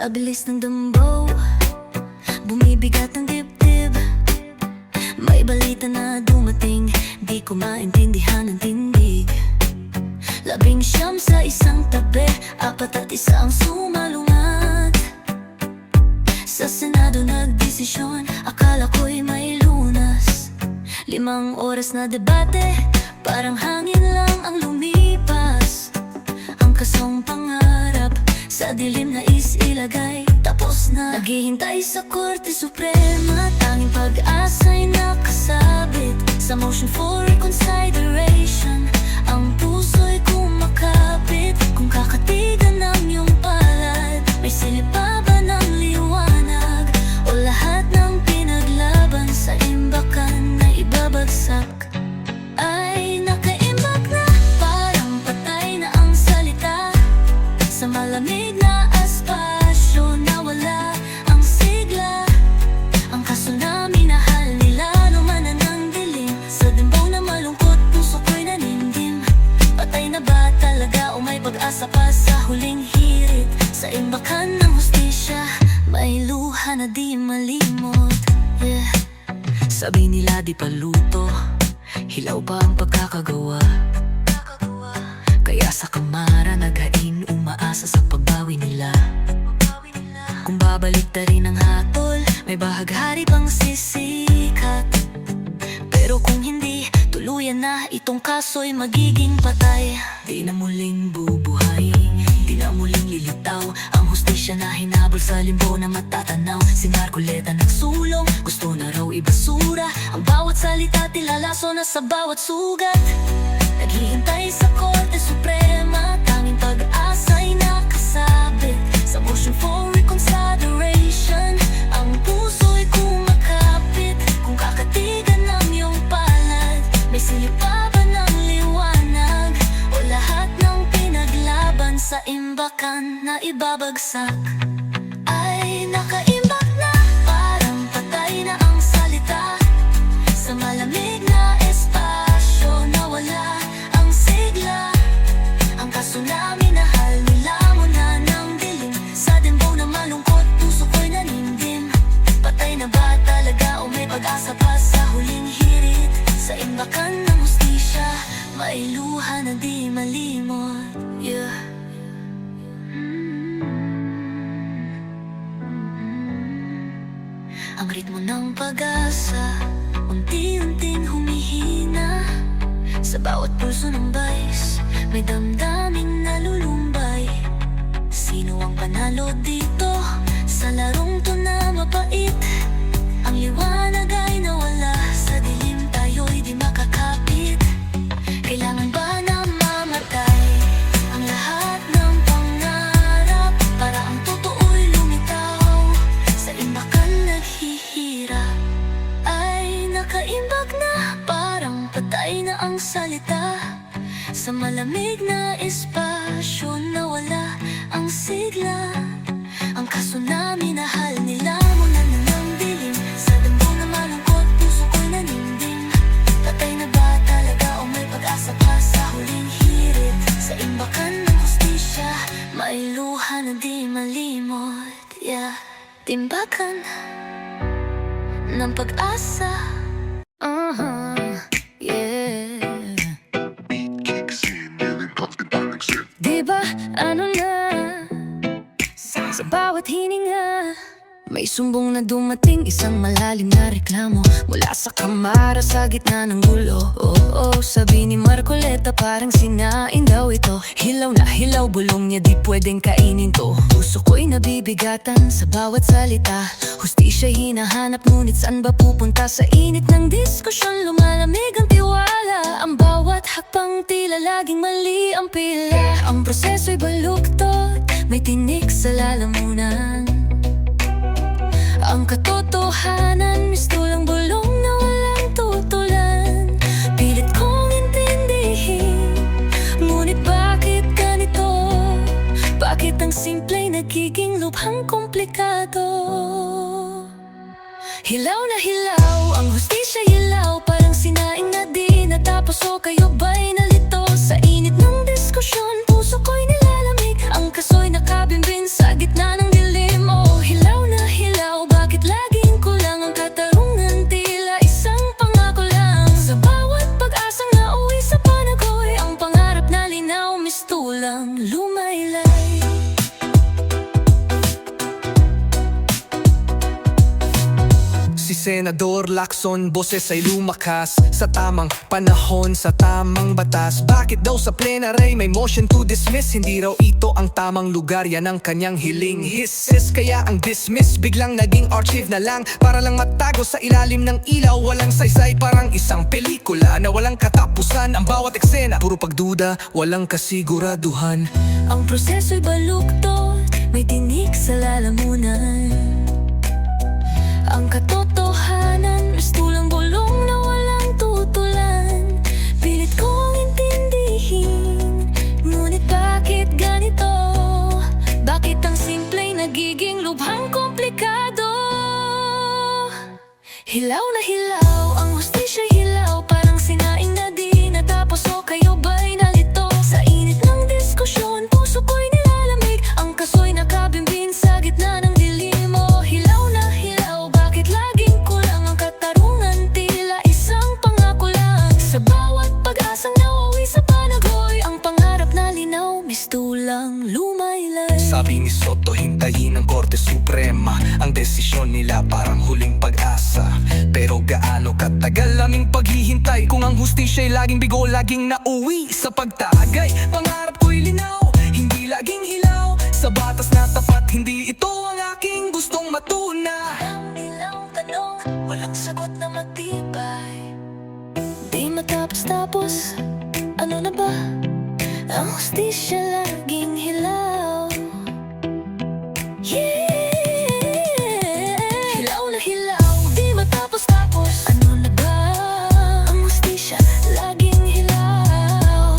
Sa bilis ng dambaw, bumibigat ang dibdib. May balita na dumating, di ko maintindihan ang tindig. 19 sa isang tabi, 4 at 1 ang sumalungat. Sa Senado nagdesisyon, akala ko'y may lunas. 5 oras na debate, parang hangin lang ang lumipas. Ang kasong pangarap, sa dilim na ilagay, tapos na. Naghihintay sa Korte Suprema, tanging pag-asa'y nakasabit. Sa motion for reconsideration, ang puso'y kumakapit. Kung kakatigan ng iyong palad, may silip pa ba ng liwanag? O lahat ng pinaglaban sa imbakan na ibabagsak ay nakaimbak na? Parang patay na ang salita. Sa malamig na espasyo, nawala ang sigla. Ang kasunami na hal nila, lumanan ng dilim. Sa dimbaw na malungkot, puso ko'y nanindim. Patay na ba talaga o may pag-asa pa sa huling hirit? Sa imbakan ng hustisya, may luha na di malimot. Sabi nila di pa luto, hilaw pa ang pagkakagawa. Kaya sa kamara naghain, umaasa sa pagbawi nila. Kung babalik ta rin ang hatol, may bahaghari pang sisikat. Pero kung hindi, tuluyan na itong kaso'y magiging patay. Di na muling bubuhay, di na muling lilitaw ang hustisya na hinabol sa limbo na matatanaw. Si Marcoleta nagsulong, gusto na raw ibasura ang bawat salita, tilalaso na sa bawat sugat. Naghihintay sa Korte Suprema, tanging pag-asa'y nakasabit. Sa motion for reconsideration, ang puso'y kumakapit. Kung kakatigan ng iyong palad, may silip pa ba ng liwanag? O lahat ng pinaglaban sa imbakan na ibabagsak ay nakaimbak na? Parang patay na ang salita. Sa malamig na espasyo, nawala ang sigla. Ang kasunami na hal nila, muna ng dilim. Sa dimbaw na malungkot, puso ko'y nanindim. Patay na ba talaga o may pag-asa pa sa huling hirit? Sa imbakan ng hustisya, may luha na di malimot. Ang ritmo ng pag-asa, unti-unting humihina. Sa bawat pulso ng bays, may damdaming nalulumbay. Sino ang panalo dito sa larong to na mapait? Ang liwanag ay nawala, sa dilim tayo'y di makakapit. Kailangan ba na mamatay ang lahat ng pangarap para ang totoo'y lumitaw? Sa imbakan naghihirap ay nakaimbag na, parang patay na ang salita. Sa malamig na espasyo, nawala ang sigla. Ang kasunami na hal nila, muna na ng dilim. Sa damdaw na malungkot, puso ko'y nanindim. Patay na ba talaga o may pag-asa pa sa huling hirit? Sa imbakan ng hustisya, may luha na di malimot. Timbakan ng pag-asa. Diba ano na, sa bawat hininga, may sumbong na dumating, isang malalim na reklamo mula sa kamara sa gitna ng gulo. Sabi ni Marcoleta parang sinain daw ito. Hilaw na hilaw, bulong niya di pwedeng kainin to. Puso ko'y nabibigatan sa bawat salita. Hustisya'y hinahanap, ngunit saan ba pupunta? Sa init ng diskusyon, lumalamig ang tiwala. Ang bawat hakbang tila laging mali ang pila. Ang proseso'y baluktot, may tinik sa lalamunan. Ang katotohanan, mistulang bulong na walang tutulan. Pilit kong intindihin, ngunit bakit ganito? Bakit ang simpleng nagiging lubhang komplikado? Hilaw na hilaw, ang hustisya hilaw, parang sinaing na di natapos. O kayo ba'y nalito sa init ng diskusyon? Puso ko'y nilalamig, ang kaso'y nakabimbing sa gitna ng dilim. Senador Lacson, boses ay lumakas sa tamang panahon, sa tamang batas. Bakit daw sa plenary may motion to dismiss? Hindi raw ito ang tamang lugar, yan ang kanyang hiling. Hisses kaya ang dismiss biglang naging archive na lang, para lang matago sa ilalim ng ilaw. Walang saysay, parang isang pelikula na walang katapusan. Ang bawat eksena, puro pagduda, walang kasiguraduhan. Ang proseso'y baluktot, may tinik sa lalamunan. Ang katotohanan, mistulang bulong na walang tutulan. Pilit kong intindihin, ngunit bakit ganito? Bakit ang simpleng nagiging lubhang komplikado? Hilaw na hilaw, ang hustisya'y hilaw, parang sinaing na di natapos. O kayo ba'y nalito sa init ng diskusyon? Puso ko'y nilalamig, ang kaso'y nakabimbing sa gitna ng dilim. O hilaw na hilaw, bakit laging kulang ang katarungan? Tila isang pangako lang, sa bawat pag-asang nauwi sa panagoy. Ang pangarap na linaw, mistulang lumaylay. Sabi ni Soto, hintayin ng Korte Suprema ang desisyon nila, parang huling pag-asa. Pero gaano katagal aming paghihintay kung ang hustisya'y laging bigo, laging nauwi sa pagtagay. Pangarap ko'y linaw, hindi laging hilaw, sa batas na tapat, hindi ito ang aking gustong matuna. Ang ilang tanong, walang sagot na matibay. Di matapos-tapos, ano na ba? Ang hustisya laging hilaw. Hilaw na hilaw, di matapos-tapos, ano na ba? Ang hustisya laging hilaw.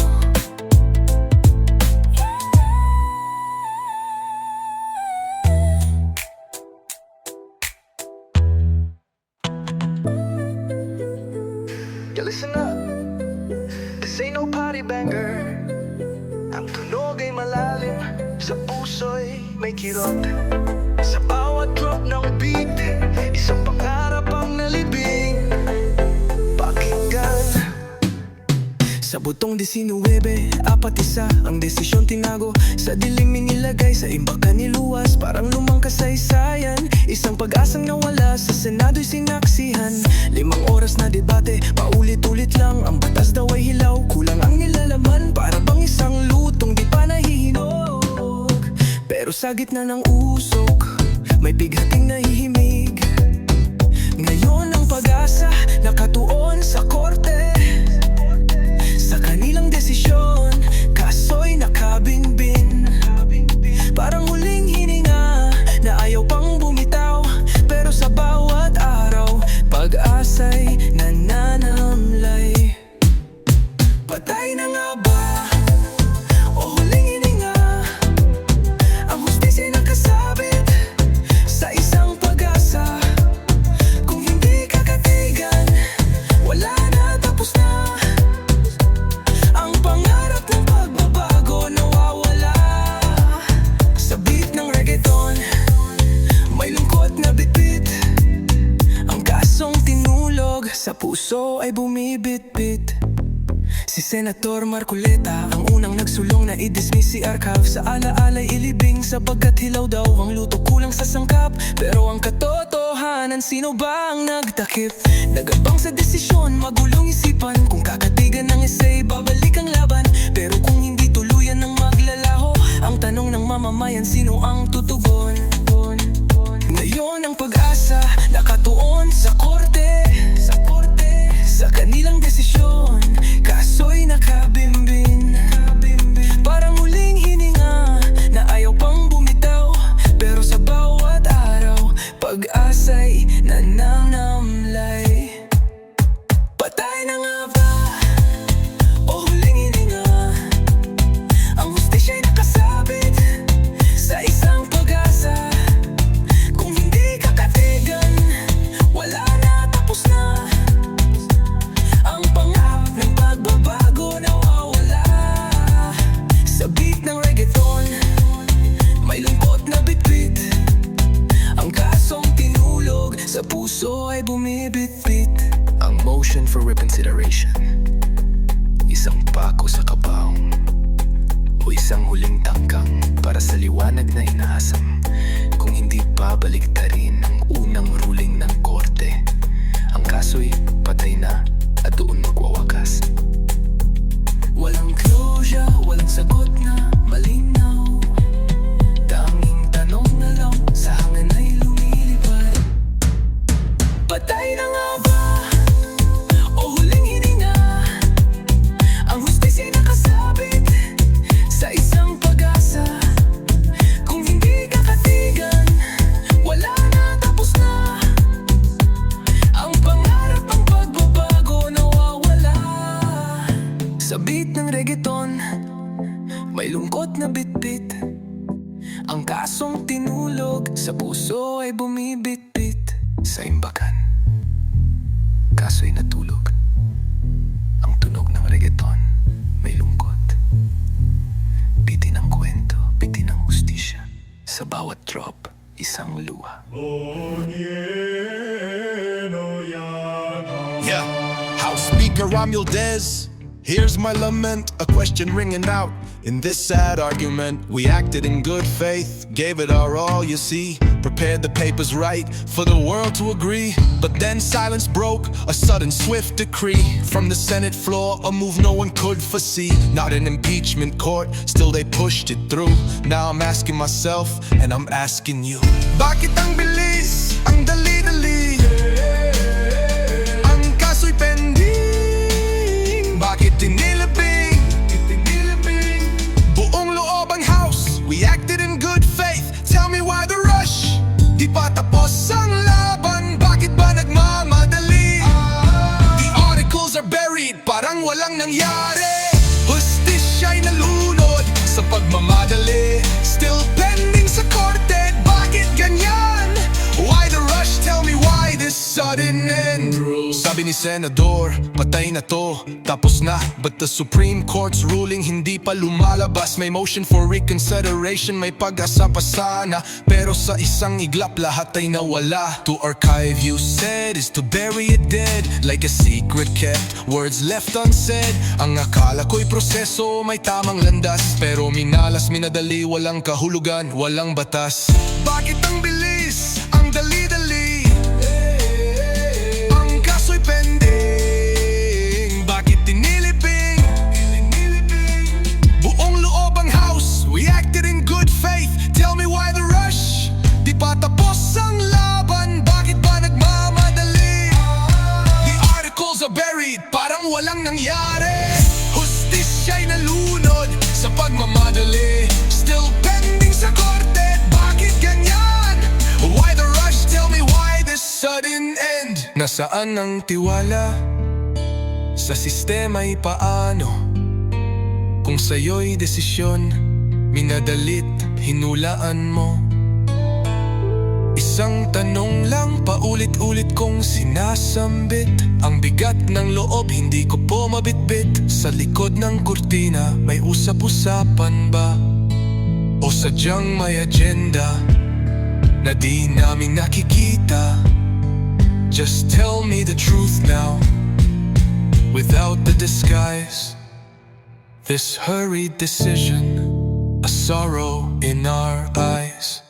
Yeah, listen up, this ain't no party banger. Ang tunog ay malalim, sa puso'y may kirot. Sa bawat drop ng beat, isang pangarap ang nalibing. Pakinggan. Sa butong 19, 4-1 ang desisyon tinago. Sa dilim inilagay, sa imbakan niluwas, parang lumang kasaysayan. Isang pag-asang nawala, sa Senado'y sinaksihan. 5 oras na debate, paulit-ulit lang. Ang batas daw ay hilaw, kulang ang nilalaman. Para bang isang lutong di pa nahihinog. Pero sa gitna ng usok, may bighating nahihimig. Ngayon ang pag-asa, nakatuon sa korte. Sa kanilang desisyon, kaso'y nakabinbin. Parang huling hininga, na ayaw pang bumitaw. Pero sa bawat araw, pag-asa'y nananamlay. Patay na nga ba? O huling hininga? Ang hustisya'y nakasabit sa isang pag-asa. Kung hindi kakatigan, wala na, tapos na. Ang pangarap ng pagbabago nawawala. Sa beat ng reggaeton, may lungkot na bitbit. Ang kasong tinulog, sa puso ay bumibitbit. Si Senator Marcoleta ang unang nagsulong na i-dismiss si Arcav. Sa alaala'y ilibing, sapagkat hilaw daw ang luto, kulang sa sangkap. Pero ang katotohanan, sino ba ang nagtakip? Nagabang sa desisyon, magulong isipan. Kung kakatigan ng essay, babalik ang laban. Pero kung hindi tuluyan ng maglalaho, ang tanong ng mamamayan, sino ang tutugon? Ngayon ang pag-asa, nakatuon sa korte. Sa kanilang desisyon, kaso'y nakabimbin. Parang huling hininga, na ayaw pang bumitaw. Pero sa bawat araw, pag-asa'y nananamlay. Patay na nga ba? O huling hininga? Ang hustisya'y nakasabit sa isang pag-asa. Kung hindi kakatigan, wala na, tapos na. Ang pangarap ng pagbabago nawawala. Sa beat ng reggaeton, may lungkot na bitbit. Ang kasong tinulog, sa puso ay bumibitbit. Ang motion for reconsideration, isang pako sa kabaong, o isang huling tangkang para sa liwanag na inaasam. Kung hindi babaliktarin ang unang ruling ng korte, kaso'y patay na at doon magwawakas. Walang closure, walang sagot na malinaw. Tanging tanong na lang sa hangin ay lumilipad. Patay na nga ba? O huling hininga? Ang hustisya nakasabit sa isang pag-asa. Kung hindi ka katigan, wala na, tapos na. Ang pangarap, ang pagbabago nawawala. Sa beat ng reggaeton, may lungkot na bitbit. Ang kasong tinulog sa puso ay bumibitbit. Sa imbakan, kaso'y natulog. Ang tunog ng reggaeton, may lungkot. Bitin ang kwento, bitin ang hustisya. Sa bawat drop, isang luha. Yeah, house speaker Romuald Dez. Here's my lament, a question ringing out. In this sad argument, we acted in good faith, gave it our all, you see. Prepared the papers right for the world to agree. But then silence broke, a sudden swift decree. From the Senate floor, a move no one could foresee. Not an impeachment court, still they pushed it through. Now I'm asking myself, and I'm asking you. Bakit ang bilis, ang dali-dali? Ang kaso'y pending. Bakit tinilibing? Buong loob ang house, we acted in good faith. Tell me why the rush? Di pa tapos ang laban, bakit ba nagmamadali? The articles are buried, parang walang nangyari. Hustisya'y nalunod sa pagmamadali. Still pending sa korte, bakit ganyan? Why the rush? Tell me why this sudden end? Sabi ni Senador, patay na to, tapos na. But the Supreme Court's ruling hindi pa lumalabas. May motion for reconsideration, may pag-asa pa sana. Pero sa isang iglap lahat ay nawala. To archive, you said, is to bury it dead. Like a secret kept, words left unsaid. Ang akala ko'y proseso, may tamang landas. Pero minalas, minadali, walang kahulugan, walang batas. Bakit ang bilis, ang dali-dali? Ang kaso'y pending. Bakit tinilibing? Buong loob ang house, we acted in good faith. Tell me why the rush? Di pa tapos ang laban, bakit ba nagmamadali? The articles are buried, parang walang nangyari. Hustisya'y nalunod sa pagmamadali. Still pending sa korte, bakit ganyan? Why the rush? Tell me why this sudden end? Nasaan ang tiwala? Sa sistema'y paano? Kung sa'yo'y desisyon, minadalit, hinulaan mo. Isang tanong lang paulit-ulit kong sinasambit. Ang bigat ng loob hindi ko po mabitbit. Sa likod ng kurtina may usap-usapan ba? O sadyang may agenda na di namin nakikita? Just tell me the truth now, without the disguise. This hurried decision, a sorrow in our eyes.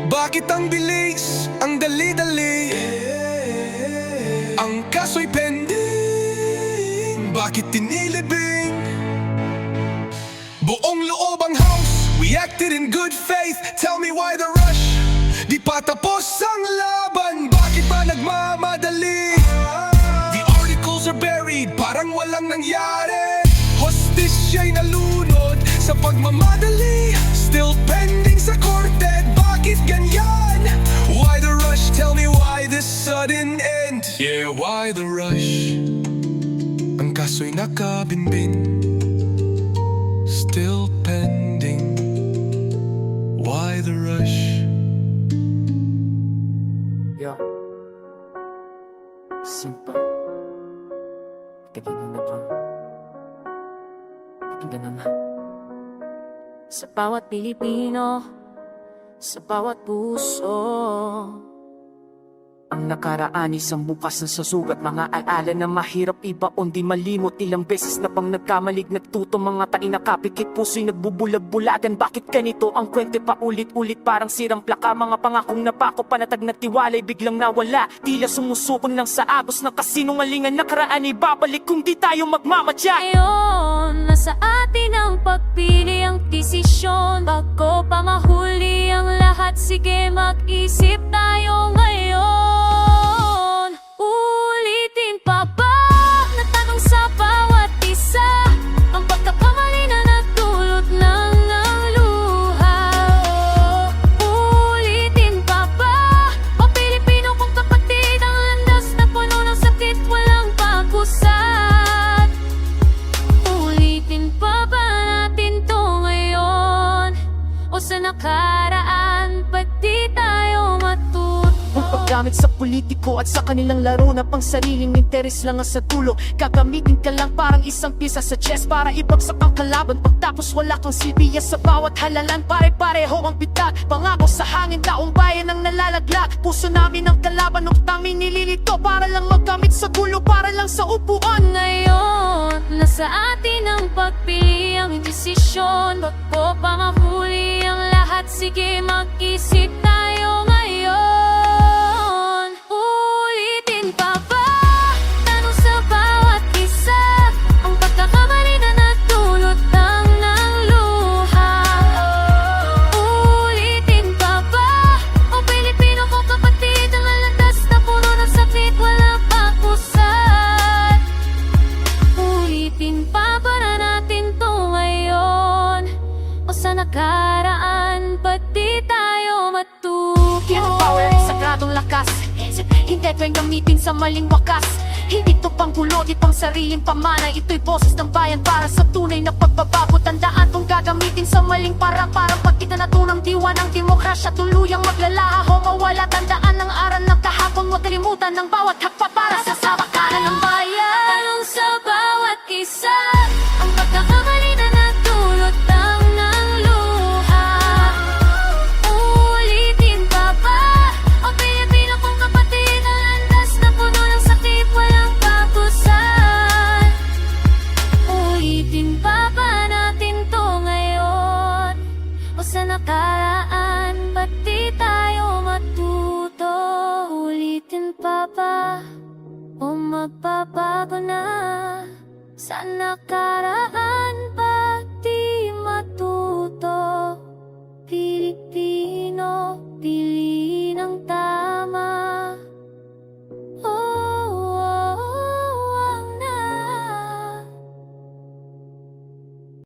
Bakit ang bilis, ang dali-dali? Ang kaso'y pending. Bakit tinilibing? Buong loob ang house, we acted in good faith. Tell me why the rush? Di pa tapos ang laban, bakit ba nagmamadali? The articles are buried, parang walang nangyari. Hustisya'y nalunod sa pagmamadali. Still pending sa korte, bakit ganyan? Why the rush? Tell me why this sudden end? Yeah, why the rush? Ang kaso'y nakabinbin, still pending. Why the rush? Yo, simple. Tignan na ba? Tignan na. Sa bawat Pilipino, sa bawat puso, Ang nakaraan isang bukas na sasugat, mga alaala na mahirap ibaon, di malimot. Ilang beses na bang nagkamalig, nagtuto mga taing nakapikit, puso'y nagbubulag-bulagan. Bakit ganito ang kwento pa ulit-ulit, parang sirang plaka? Mga pangakong napako, panatag na tiwala'y biglang nawala, tila sumusukon lang sa agos ng kasinungalingan. Nakaraan ay babalik kung di tayo magmamadya. Ngayon, nasa atin ang pagpili, ang desisyon. Bago pa mahuli ang lahat, sige mag-isip tayo ngayon. Ulitin pa ba na tanong sa bawat isa ang pagkakamali na nagdulot ng ang luha? Ulitin pa ba o Pilipino kung kapatid ang landas na puno ng sakit, walang pag-usad? Ulitin pa ba natin to ngayon o sa nakaraan, ba't di tayo matuto? Ang paggamit sa politiko at sa kanilang laro na pang sariling interes lang ang sa dulo. Gagamitin ka lang parang isang pisa sa chess para ibagsak ang kalaban. Pagtapos wala kang silbiya sa bawat halalan, pare-pareho ang bitak. Pangako sa hangin, taong bayan ang nalalaglag. Puso namin ang kalaban, utang nililito para lang maggamit sa gulo, para lang sa upuan. Ngayon, nasa atin ang pagpili, ang desisyon. Bago pa mahuli ang lahat, sige mag-isip tayo ngayon. Ulitin pa ba, tanong sa bawat isa ang pagkakamali na nagdulot ng luha? Ulitin pa ba o Pilipino kung kapatid ang lalandas na puno ng sakit, walang pag-usad? Ulitin pa ba na natin to ngayon o sa nakaraan, ba't di tayo matuto? Hidden power, sagradong lakas, hindi pweng gamitin sa maling wakas. Hindi to panggulo, di pang sariling pamana. Ito'y boses ng bayan para sa tunay na pagbabago. Tandaan kung gagamitin sa maling parang pag itanatunang diwa ng demokrasya, tuluyang maglalaho, mawala. Tandaan ng aral ng kahapon, huwag kalimutan ng bawat hakpa para sa sabakanan ng bayan. Tanong sa bawat isa ang pagkakamali na nagdulot ng luha. Ulitin pa ba o Pilipino kung kapatid ang landas na puno ng sakit, walang pag-usad? Ulitin pa ba natin to ngayon o sa nakaraan, ba't di tayo matuto? Ulitin pa ba o magbabago na sa nakaraan?